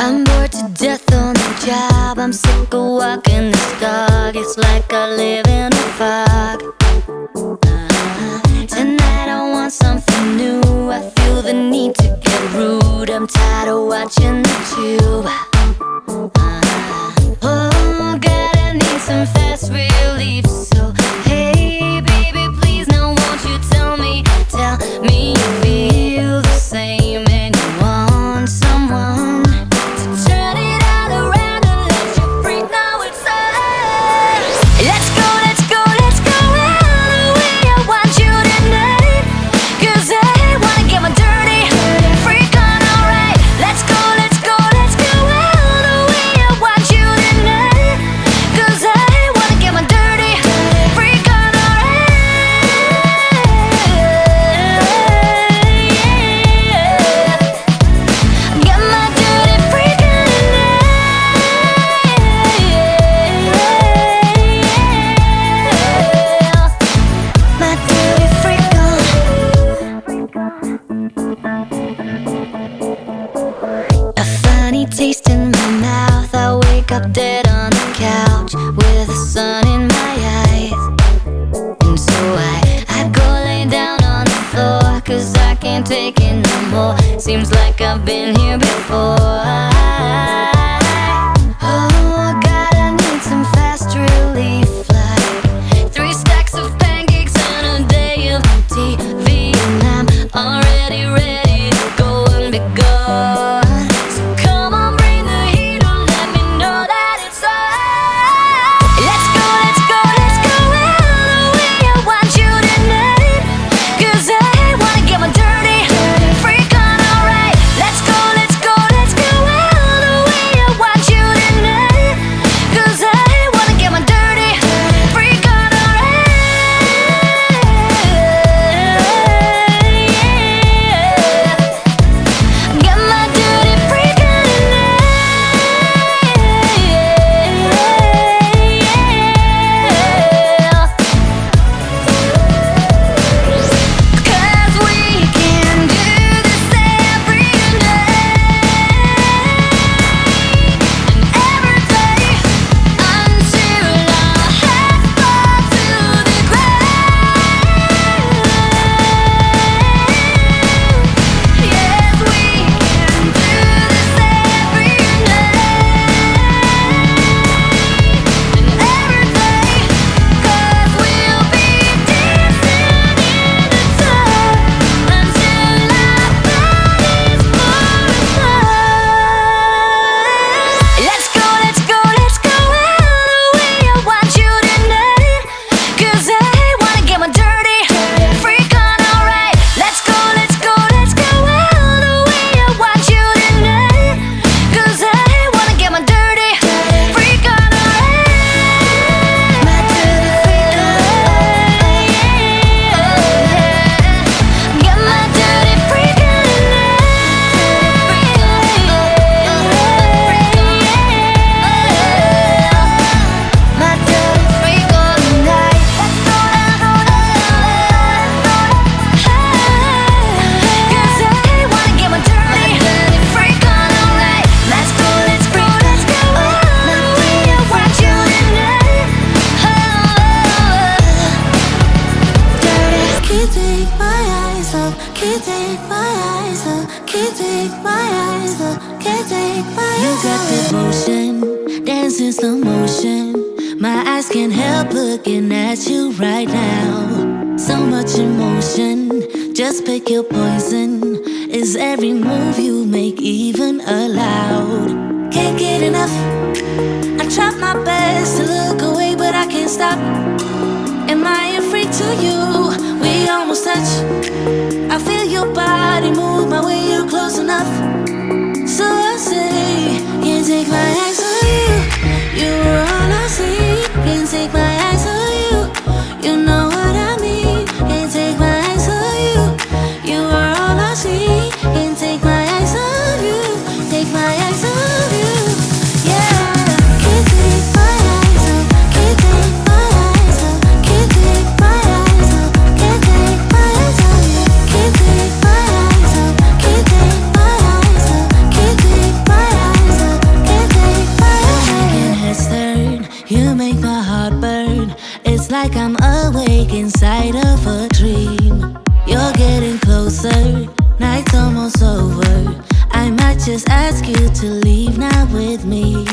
I'm bored to death on the job. I'm sick of walking this dog. It's like I live in a fog. Tonight I want something new. I feel the need to get rude. I'm tired of watching the tube. Oh God, I need some fast relief. So hey baby, please now won't you tell me you feel the same and you want someone to turn it all around and let you freak. Now it's on. Let's go, let's go, let's go all the way. I want you tonight, 'cause I wanna get my dirty freak on, alright. Let's go, let's go, let's go all the way. I want you tonight, 'cause I wanna get my dirty freak on, alright. Get my dirty freak on tonight. My dirty freak on. A funny taste in my mouth. I wake up dead on the couch with the sun in my eyes. And so I go lay down on the floor, 'cause I can't take it no more. Seems like I've been here before. Oh God, I need some fast relief, like 3 stacks of pancakes and a day of TV. And I'm already ready to go and be gone. So come on, bring the heat on, let me know that it's on. Let's go, let's go, let's go all the way. I want you tonight, 'cause I wanna get my dirty freak on, alright. Let's go, let's go, let's go all the way. I want you tonight, 'cause I wanna get my dirty freak on, alright. Get my dirty freak on tonight. 'Cause we can do this every night and every day until our heads fall to the ground. Yes, we can do this every night and every day, 'cause we'll be dancing in the dark until our bodies fall apart. Let's go, let's go, let's go all the way. I want you tonight, 'cause I wanna get my dirty freak on, alright. Let's go, let's go, let's go all the way. I want you tonight, 'cause I wanna get my dirty freak on, alright. My dirty freak on. Get my dirty freak on tonight. My dirty freak on tonight. 'Cause I wanna get my dirty freak on, alright. Let's go, let's go, let's go all the way. I want you tonight. Dirty. Can't take my eyes off, can't take my eyes off, can't take my eyes off, can't take my eyes off. You got that motion, dance in slow motion. My eyes can't help looking at you right now. So much emotion, just pick your poison. Is every move you make even allowed? Can't get enough. I try my best to look away, but I can't stop. Am I a freak to you? We almost touch. I feel your body move my way, you're close enough. So I say, can't take my eyes on you. You were all I see. Can't take my eyes on you. You know what I mean. Can't take my eyes on you. You were all I see. Can't take my eyes on you. Take my eyes on you. Yeah. Can't take my eyes off. Can't take my eyes off. Can't take my eyes off. Can't take my eyes on you. Can't take my eyes off. Can't take my eyes inside of a dream. You're getting closer, night's almost over. I might just ask you to leave now with me.